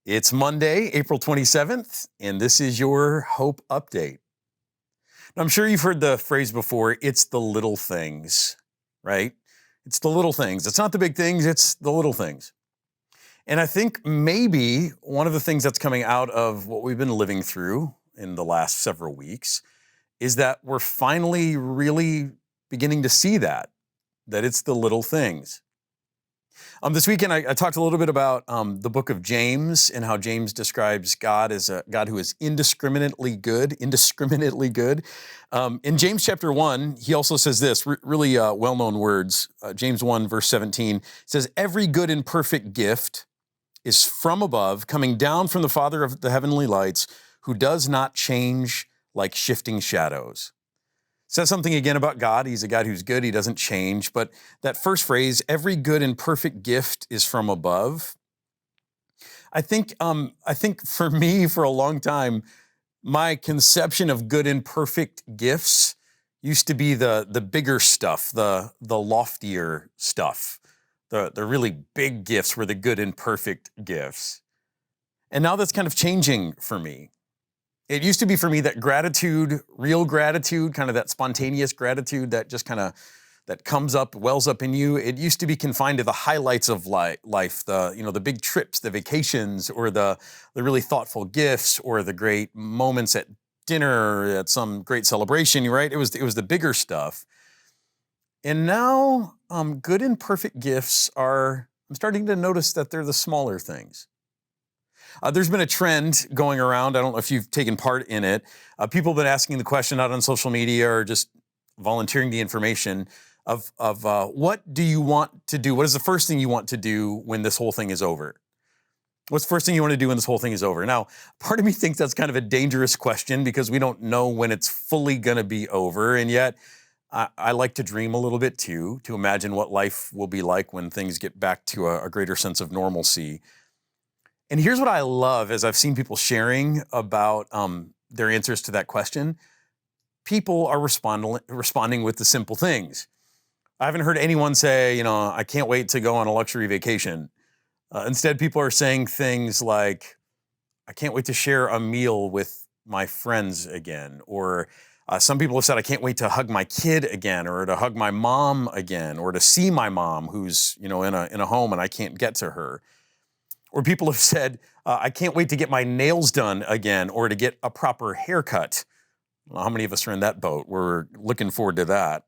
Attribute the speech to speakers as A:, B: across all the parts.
A: It's Monday, April 27th, and this is your Hope Update. Now, I'm sure you've heard the phrase before, it's the little things, right? It's the little things. It's not the big things, it's the little things. And I think maybe one of the things that's coming out of what we've been living through in the last several weeks is that we're finally really beginning to see that it's the little things. This weekend, I talked a little bit about the book of James and how James describes God as a God who is indiscriminately good. In James chapter 1, he also says this, really well-known words. James 1, verse 17, says, "Every good and perfect gift is from above, coming down from the Father of the heavenly lights, who does not change like shifting shadows." Says something again about God. He's a God who's good. He doesn't change. But that first phrase, every good and perfect gift is from above. I think for me, for a long time, my conception of good and perfect gifts used to be the bigger stuff, the loftier stuff. The really big gifts were the good and perfect gifts. And now that's kind of changing for me. It used to be for me that gratitude, real gratitude, kind of that spontaneous gratitude that just kind of that comes up, wells up in you. It used to be confined to the highlights of life, the big trips, the vacations, or the really thoughtful gifts, or the great moments at dinner, at some great celebration. Right? It was the bigger stuff. And now, good and perfect gifts I'm starting to notice that they're the smaller things. There's been a trend going around. I don't know if you've taken part in it. People have been asking the question out on social media or just volunteering the information of what do you want to do? What is the first thing you want to do when this whole thing is over? What's the first thing you want to do when this whole thing is over? Now, part of me thinks that's kind of a dangerous question because we don't know when it's fully going to be over. And yet, I like to dream a little bit too, to imagine what life will be like when things get back to a greater sense of normalcy. And here's what I love as I've seen people sharing about their answers to that question. People are responding with the simple things. I haven't heard anyone say, I can't wait to go on a luxury vacation. Instead, people are saying things like, I can't wait to share a meal with my friends again. Or some people have said, I can't wait to hug my kid again, or to hug my mom again, or to see my mom who's in a home and I can't get to her. Or people have said, I can't wait to get my nails done again or to get a proper haircut. Well, how many of us are in that boat? We're looking forward to that.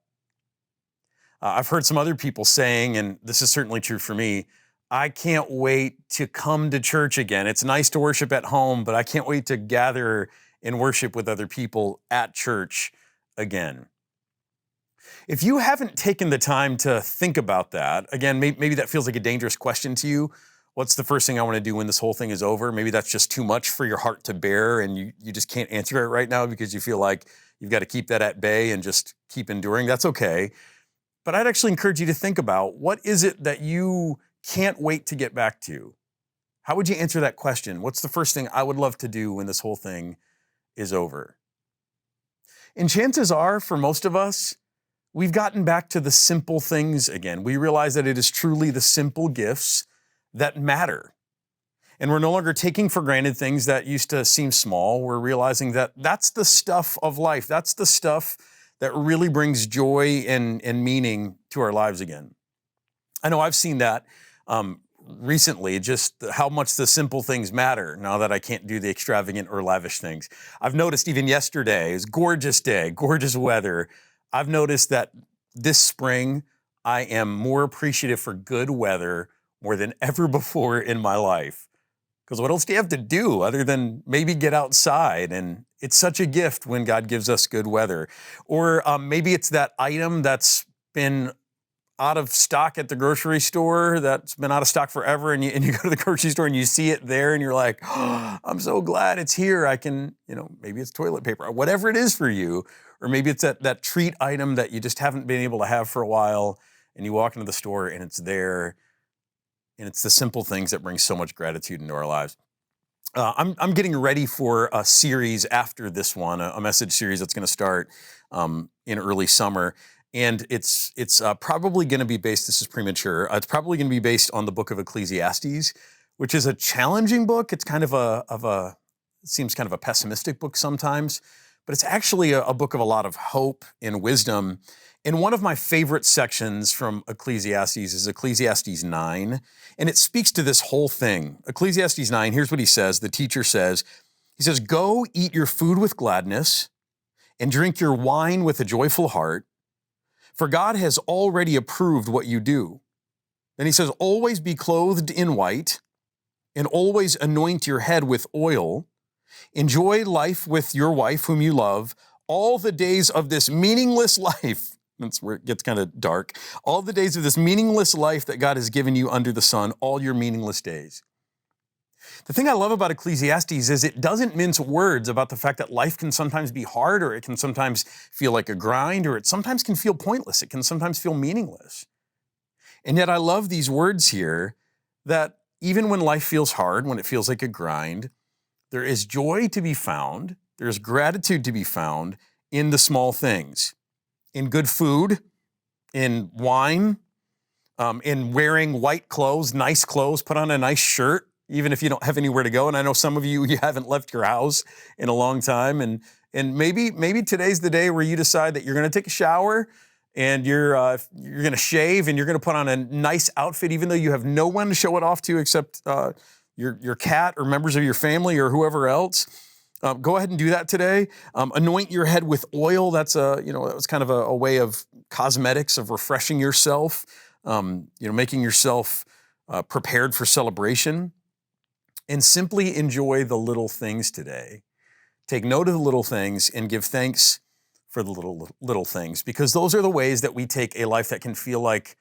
A: I've heard some other people saying, and this is certainly true for me, I can't wait to come to church again. It's nice to worship at home, but I can't wait to gather and worship with other people at church again. If you haven't taken the time to think about that, again, maybe that feels like a dangerous question to you. What's the first thing I want to do when this whole thing is over? Maybe that's just too much for your heart to bear and you just can't answer it right now because you feel like you've got to keep that at bay and just keep enduring. That's okay. But I'd actually encourage you to think about, what is it that you can't wait to get back to? How would you answer that question? What's the first thing I would love to do when this whole thing is over? And chances are, for most of us, we've gotten back to the simple things again. We realize that it is truly the simple gifts that matter. And we're no longer taking for granted things that used to seem small. We're realizing that that's the stuff of life. That's the stuff that really brings joy and meaning to our lives again. I know I've seen that recently, just how much the simple things matter now that I can't do the extravagant or lavish things. I've noticed even yesterday, it was a gorgeous day, gorgeous weather. I've noticed that this spring, I am more appreciative for good weather more than ever before in my life. Because what else do you have to do other than maybe get outside? And it's such a gift when God gives us good weather. Or maybe it's that item that's been out of stock at the grocery store, that's been out of stock forever, and you go to the grocery store and you see it there and you're like, oh, I'm so glad it's here. I can, maybe it's toilet paper, or whatever it is for you. Or maybe it's that treat item that you just haven't been able to have for a while, and you walk into the store and it's there. And it's the simple things that bring so much gratitude into our lives. I'm getting ready for a series after this one, a message series that's going to start in early summer. And it's probably going to be based, this is premature, it's probably going to be based on the book of Ecclesiastes, which is a challenging book. It's kind of it seems kind of a pessimistic book sometimes, but it's actually a book of a lot of hope and wisdom. And one of my favorite sections from Ecclesiastes is Ecclesiastes 9, and it speaks to this whole thing. Ecclesiastes 9, here's what he says. The teacher says, he says, "Go eat your food with gladness and drink your wine with a joyful heart, for God has already approved what you do." Then he says, "Always be clothed in white and always anoint your head with oil. Enjoy life with your wife whom you love all the days of this meaningless life." That's where it gets kind of dark. "All the days of this meaningless life that God has given you under the sun, all your meaningless days." The thing I love about Ecclesiastes is it doesn't mince words about the fact that life can sometimes be hard, or it can sometimes feel like a grind, or it sometimes can feel pointless. It can sometimes feel meaningless. And yet I love these words here that even when life feels hard, when it feels like a grind, there is joy to be found, there's gratitude to be found in the small things, in good food, in wine, in wearing white clothes, nice clothes, put on a nice shirt, even if you don't have anywhere to go. And I know some of you haven't left your house in a long time. And maybe today's the day where you decide that you're going to take a shower and you're going to shave and you're going to put on a nice outfit, even though you have no one to show it off to except your cat or members of your family or whoever else. Go ahead and do that today. Anoint your head with oil. That's that was kind of a way of cosmetics, of refreshing yourself, making yourself prepared for celebration. And simply enjoy the little things today. Take note of the little things and give thanks for the little things, because those are the ways that we take a life that can feel like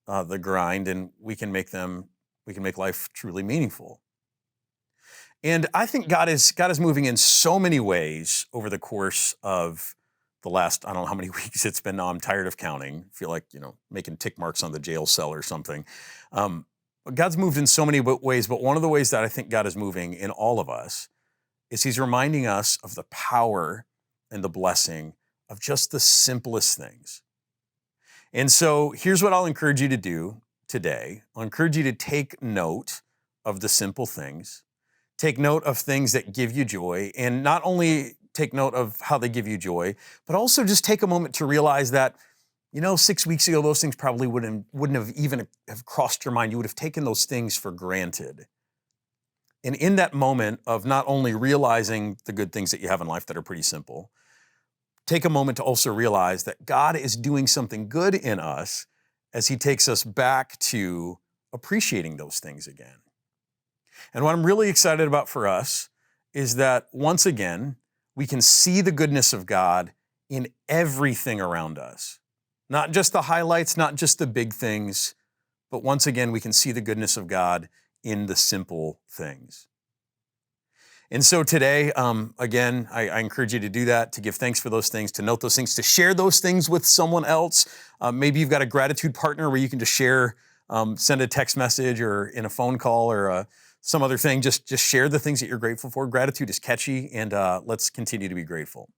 A: the grind, and we can make life truly meaningful. And I think God is moving in so many ways over the course of the last, I don't know how many weeks it's been now. I'm tired of counting. I feel like, making tick marks on the jail cell or something. But God's moved in so many ways, but one of the ways that I think God is moving in all of us is he's reminding us of the power and the blessing of just the simplest things. And so here's what I'll encourage you to do today. I'll encourage you to take note of the simple things. Take note of things that give you joy, and not only take note of how they give you joy, but also just take a moment to realize that, 6 weeks ago, those things probably wouldn't have even have crossed your mind. You would have taken those things for granted. And in that moment of not only realizing the good things that you have in life that are pretty simple, take a moment to also realize that God is doing something good in us as he takes us back to appreciating those things again. And what I'm really excited about for us is that once again, we can see the goodness of God in everything around us. Not just the highlights, not just the big things, but once again, we can see the goodness of God in the simple things. And so today, again, I encourage you to do that, to give thanks for those things, to note those things, to share those things with someone else. Maybe you've got a gratitude partner where you can just share, send a text message or in a phone call or some other thing. Just share the things that you're grateful for. Gratitude is catchy, and let's continue to be grateful.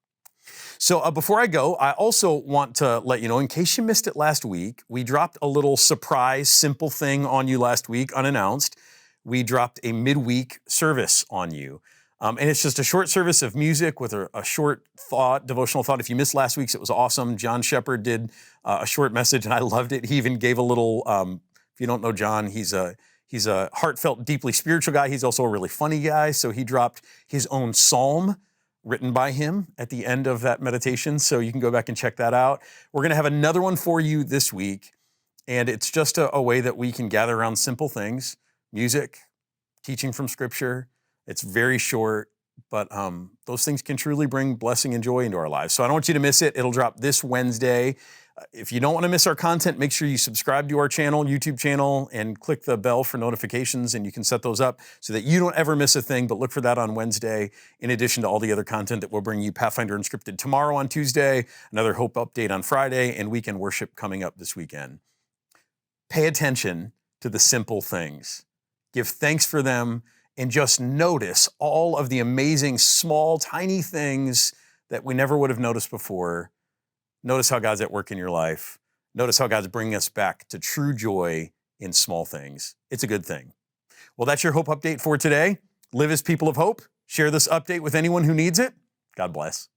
A: So before I go, I also want to let you know, in case you missed it last week, we dropped a little surprise, simple thing on you last week, unannounced. We dropped a midweek service on you. And it's just a short service of music with a short thought, devotional thought. If you missed last week's, it was awesome. John Shepard did a short message, and I loved it. He even gave a little, if you don't know John, he's a heartfelt, deeply spiritual guy. He's also a really funny guy. So he dropped his own psalm written by him at the end of that meditation. So you can go back and check that out. We're going to have another one for you this week. And it's just a way that we can gather around simple things, music, teaching from Scripture. It's very short, but those things can truly bring blessing and joy into our lives. So I don't want you to miss it. It'll drop this Wednesday. If you don't want to miss our content, make sure you subscribe to our channel, YouTube channel, and click the bell for notifications, and you can set those up so that you don't ever miss a thing. But look for that on Wednesday, in addition to all the other content that will bring you Pathfinder Unscripted tomorrow on Tuesday, another Hope Update on Friday, and Weekend Worship coming up this weekend. Pay attention to the simple things. Give thanks for them, and just notice all of the amazing, small, tiny things that we never would have noticed before. Notice how God's at work in your life. Notice how God's bringing us back to true joy in small things. It's a good thing. Well, that's your hope update for today. Live as people of hope. Share this update with anyone who needs it. God bless.